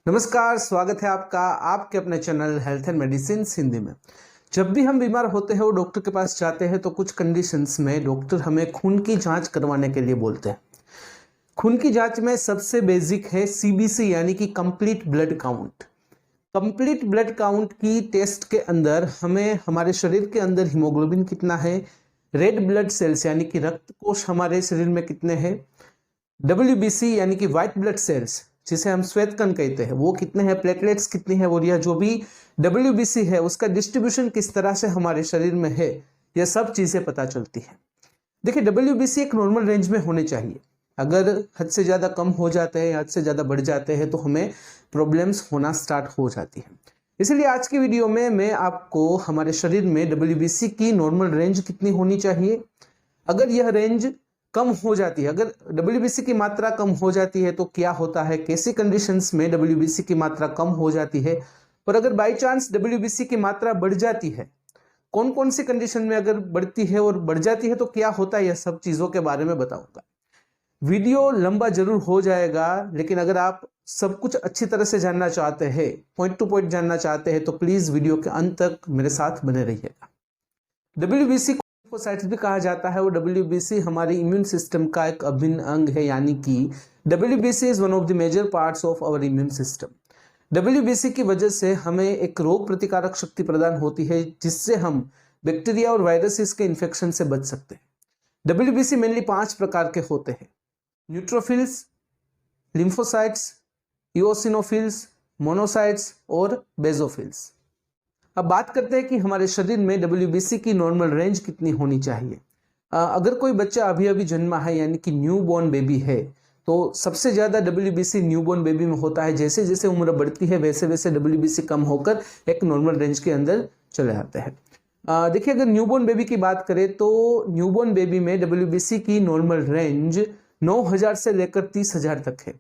नमस्कार, स्वागत है आपका आपके अपने channel health and medicine Hindi में। जब भी हम बीमार होते हैं और डॉक्टर के पास जाते हैं तो कुछ कंडीशंस में डॉक्टर हमें खून की जांच करवाने के लिए बोलते हैं। खून की जांच में सबसे बेसिक है सीबीसी यानी कि complete blood count. Complete blood count की टेस्ट के अंदर हमें हमारे शरीर के अंदर हीमोग्लोबिन कितना है, रेड ब्लड सेल्स यानी कि रक्त कोष हमारे शरीर में कितने हैं, WBC यानी कि व्हाइट ब्लड सेल्स जिसे हम श्वेत कण कहते हैं वो कितने हैं, प्लेटलेट्स कितनी है और यह जो भी WBC है उसका डिस्ट्रीब्यूशन किस तरह से हमारे शरीर में है, यह सब चीजें पता चलती है। देखिए, WBC एक नॉर्मल रेंज में होने चाहिए। अगर हद से ज्यादा कम हो जाते हैं, हद से ज्यादा बढ़ जाते हैं तो हमें प्रॉब्लम्स होना स्टार्ट हो जाती है। इसलिए आज की वीडियो में मैं आपको हमारे शरीर में WBC की नॉर्मल रेंज कितनी होनी चाहिए, अगर यह रेंज कम हो जाती है, अगर WBC की मात्रा कम हो जाती है तो क्या होता है, कैसी कंडीशंस में WBC की मात्रा कम हो जाती है, और अगर बाय चांस WBC की मात्रा बढ़ जाती है, कौन कौन सी कंडीशन में अगर बढ़ती है और बढ़ जाती है तो क्या होता है, यह सब चीजों के बारे में बताऊंगा। वीडियो लंबा जरूर हो जाएगा, लेकिन अगर आप सब कुछ अच्छी तरह से जानना चाहते हैं, पॉइंट टू पॉइंट जानना चाहते हैं तो प्लीज वीडियो के अंत तक मेरे साथ बने रहिएगा। WBC लिम्फोसाइट्स भी कहा जाता है और WBC हमारी इम्यून सिस्टम का एक अभिन्न अंग है, यानी कि WBC is one of the major parts of our immune system. WBC की वजह से हमें एक रोग प्रतिकारक शक्ति प्रदान होती है जिससे हम बैक्टीरिया और वायरसेस के इन्फेक्शन से बच सकते हैं। WBC मेनली 5 प्रकार के होते हैं: न्यूट्रोफिल्स, लिम्फोसाइट्स, इओसिनोफिल्स, मोनोसाइट्स और बेसोफिल्स। अब बात करते हैं कि हमारे शरीर में WBC की नॉर्मल रेंज कितनी होनी चाहिए। अगर कोई बच्चा अभी अभी जन्मा है यानी कि न्यू बॉर्न बेबी है तो सबसे ज्यादा WBC न्यू बॉर्न बेबी में होता है। जैसे जैसे उम्र बढ़ती है वैसे वैसे WBC कम होकर एक नॉर्मल रेंज के अंदर चले जाते हैं। देखिए, अगर न्यू बॉर्न बेबी की बात करें तो न्यू बॉर्न बेबी में WBC की नॉर्मल रेंज 9,000 से लेकर 30,000 तक है।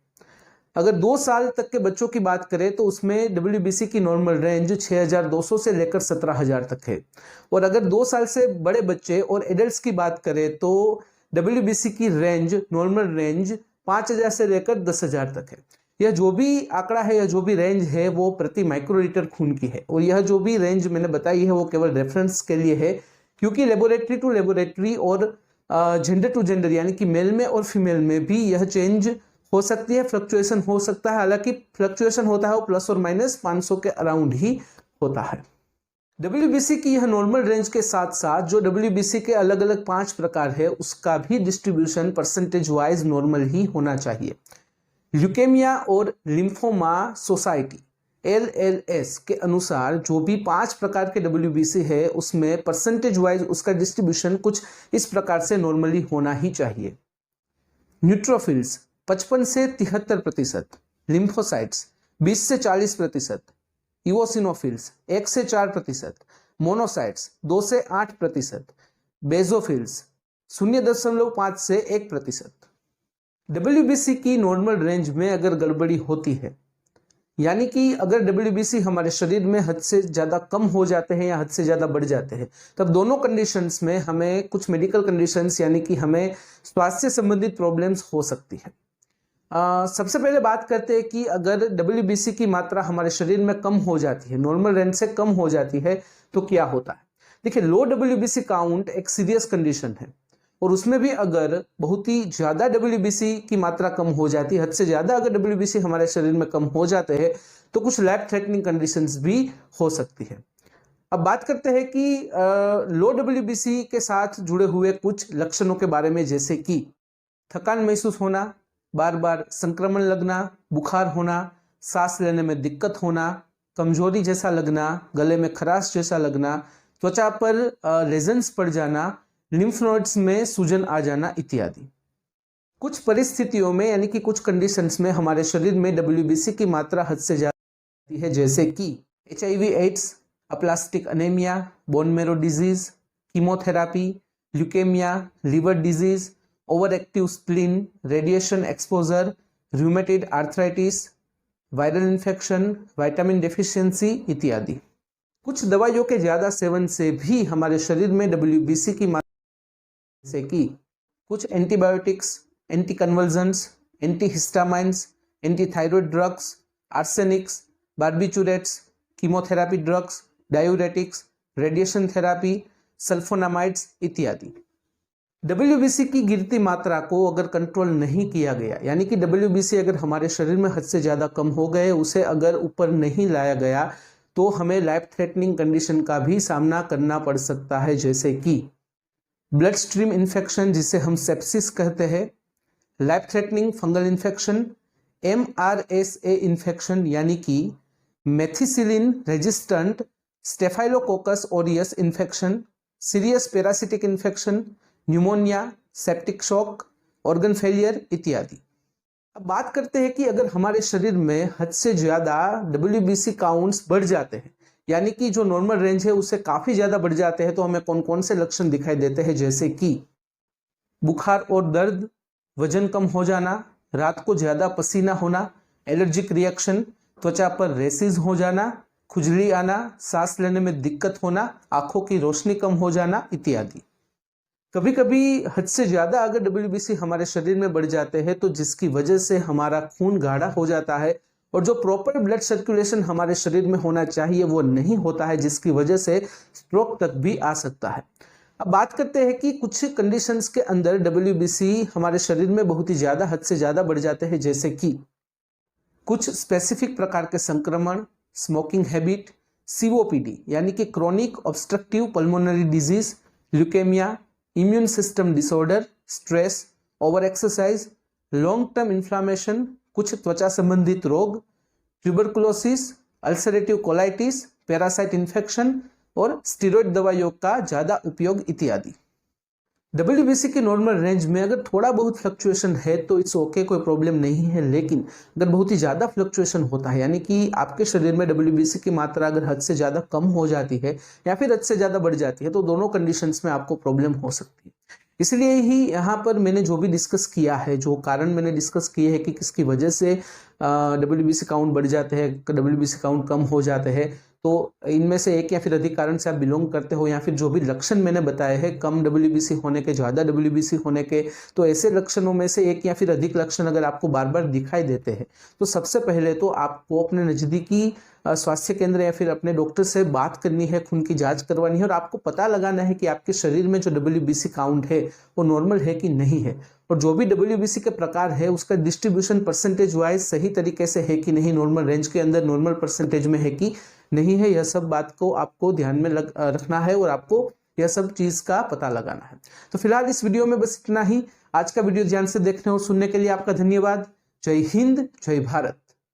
अगर 2 साल तक के बच्चों की बात करें तो उसमें WBC की नॉर्मल रेंज 6,200 से लेकर 17,000 तक है। और अगर 2 साल से बड़े बच्चे और एडल्ट्स की बात करें तो WBC की रेंज, नॉर्मल रेंज 5,000 से लेकर 10,000 तक है। यह जो भी आंकड़ा है, यह जो भी रेंज है वो प्रति माइक्रोलीटर खून की है, और यह जो भी रेंज मैंने बताई है वो केवल रेफरेंस के लिए है, क्योंकि लेबोरेटरी टू लेबोरेटरी और जेंडर टू जेंडर यानी कि मेल में और फीमेल में भी यह चेंज हो सकती है, फ्लक्चुएशन हो सकता है। हालांकि फ्लक्चुएशन होता है वो प्लस और माइनस 500 के अराउंड ही होता है। WBC की यह नॉर्मल रेंज के साथ साथ जो WBC के अलग अलग 5 प्रकार है उसका भी डिस्ट्रीब्यूशन परसेंटेज वाइज नॉर्मल ही होना चाहिए। ल्यूकेमिया और लिम्फोमा सोसाइटी LLS के अनुसार जो भी 5 प्रकार के WBC है उसमें परसेंटेज वाइज उसका डिस्ट्रीब्यूशन कुछ इस प्रकार से नॉर्मली होना ही चाहिए। न्यूट्रोफिल्स 55 से 73%, लिम्फोसाइट्स 20 से 40%, इओसिनोफिल्स 1 से 4%, मोनोसाइट्स 2 से 8%, बेसोफिल्स 0.5 से 1%। WBC की नॉर्मल रेंज में अगर गड़बड़ी होती है, यानी कि अगर WBC हमारे शरीर में हद से ज्यादा कम हो जाते हैं या हद से ज्यादा बढ़ जाते हैं, तब दोनों कंडीशंस में हमें कुछ मेडिकल कंडीशंस यानी कि हमें स्वास्थ्य संबंधित प्रॉब्लम्स हो सकती है। सबसे पहले बात करते हैं कि अगर WBC की मात्रा हमारे शरीर में कम हो जाती है, नॉर्मल रेंज से कम हो जाती है तो क्या होता है। देखिए, लो WBC काउंट एक सीरियस कंडीशन है, और उसमें भी अगर बहुत ही ज्यादा WBC की मात्रा कम हो जाती है, हद से ज्यादा अगर WBC हमारे शरीर में कम हो जाते हैं तो कुछ लाइफ थ्रेटनिंग कंडीशंस भी हो सकती है। अब बात करते हैं कि लो WBC के साथ जुड़े हुए कुछ लक्षणों के बारे में, जैसे कि थकान महसूस होना, बार बार संक्रमण लगना, बुखार होना, सांस लेने में दिक्कत होना, कमजोरी जैसा लगना, गले में खराश जैसा लगना, त्वचा पर लेजन्स पड़ जाना, लिम्फ नोड्स में सूजन आ जाना इत्यादि। कुछ परिस्थितियों में यानी कि कुछ कंडीशंस में हमारे शरीर में WBC की मात्रा हद से ज्यादा है, जैसे कि HIV AIDS, aplastic anaemia, bone marrow disease, chemotherapy, leukaemia, liver disease, over active spleen, radiation exposure, rheumatoid arthritis, viral infection, vitamin deficiency इत्यादि। कुछ दवाइयों के ज्यादा सेवन से भी हमारे शरीर में WBC की मात्रा, जैसे कि कुछ antibiotics, anticonvulsants, antihistamines, antithyroid drugs, arsenics, barbiturates, chemotherapy drugs, diuretics, radiation therapy, sulphonamides इत्यादि। WBC की गिरती मात्रा को अगर कंट्रोल नहीं किया गया, यानी कि WBC अगर हमारे शरीर में हद से ज़्यादा कम हो गए, उसे अगर ऊपर नहीं लाया गया, तो हमें लाइफ थ्रेटनिंग कंडीशन का भी सामना करना पड़ सकता है, जैसे कि ब्लड स्ट्रीम इन्फेक्शन जिसे हम सेप्सिस कहते हैं, life threatening fungal infection, MRSA infection यानी कि methicillin resistant staphylococcus aureus infection, serious parasitic infection, pneumonia, septic shock, organ failure इत्यादि। अब बात करते हैं कि अगर हमारे शरीर में हद से ज्यादा WBC काउंट्स बढ़ जाते हैं, यानी कि जो नॉर्मल रेंज है उससे काफी ज्यादा बढ़ जाते हैं, तो हमें कौन कौन से लक्षण दिखाई देते हैं, जैसे कि बुखार और दर्द, वजन कम हो जाना, रात को ज्यादा पसीना होना, एलर्जिक रिएक्शन, त्वचा पर रेसिस हो जाना, खुजली आना, सांस लेने में दिक्कत होना, आंखों की रोशनी कम हो जाना इत्यादि। कभी कभी हद से ज्यादा अगर WBC हमारे शरीर में बढ़ जाते हैं, तो जिसकी वजह से हमारा खून गाढ़ा हो जाता है और जो प्रॉपर ब्लड सर्कुलेशन हमारे शरीर में होना चाहिए वो नहीं होता है, जिसकी वजह से स्ट्रोक तक भी आ सकता है। अब बात करते हैं कि कुछ कंडीशंस के अंदर WBC हमारे शरीर में बहुत ही ज्यादा हद से ज्यादा बढ़ जाते हैं, जैसे कि कुछ स्पेसिफिक प्रकार के संक्रमण, स्मोकिंग हैबिट, COPD यानी कि chronic obstructive pulmonary disease, leukaemia, immune system disorder, stress, over exercise, long term inflammation, कुछ त्वचा संबंधित रोग, tuberculosis, ulcerative colitis, parasite infection और स्टेरॉइड दवाइयों का ज्यादा उपयोग इत्यादि। WBC की नॉर्मल रेंज में अगर थोड़ा बहुत फ्लक्चुएशन है तो इट्स ओके, कोई प्रॉब्लम नहीं है, लेकिन अगर बहुत ही ज़्यादा फ्लक्चुएशन होता है, यानी कि आपके शरीर में WBC की मात्रा अगर हद से ज़्यादा कम हो जाती है या फिर हद से ज़्यादा बढ़ जाती है, तो दोनों कंडीशंस में आपको प्रॉब्लम हो सकती है। इसलिए ही यहाँ पर मैंने जो भी डिस्कस किया है, जो कारण मैंने डिस्कस किए हैं कि किसकी वजह से WBC काउंट बढ़ जाते हैं, WBC काउंट कम हो जाते हैं, तो इनमें से एक या फिर अधिक कारण से आप बिलोंग करते हो, या फिर जो भी लक्षण मैंने बताए हैं कम WBC होने के, ज़्यादा WBC होने के, तो ऐसे लक्षणों में से एक या फिर अधिक लक्षण अगर आपको बार बार दिखाई देते हैं, तो सबसे पहले तो आपको अपने नज़दीकी स्वास्थ्य केंद्र या फिर अपने डॉक्टर से बात करनी है, खून की जांच करवानी है और आपको पता लगाना है कि आपके शरीर में जो WBC काउंट है वो नॉर्मल है कि नहीं है, और जो भी WBC के प्रकार है उसका डिस्ट्रीब्यूशन परसेंटेज वाइज सही तरीके से है कि नहीं, नॉर्मल रेंज के अंदर नॉर्मल परसेंटेज में है कि नहीं है, यह सब बात को आपको ध्यान में रखना है और आपको यह सब चीज का पता लगाना है। तो फिलहाल इस वीडियो में बस इतना ही। आज का वीडियो ध्यान से देखने और सुनने के लिए आपका धन्यवाद। जय हिंद, जय भारत।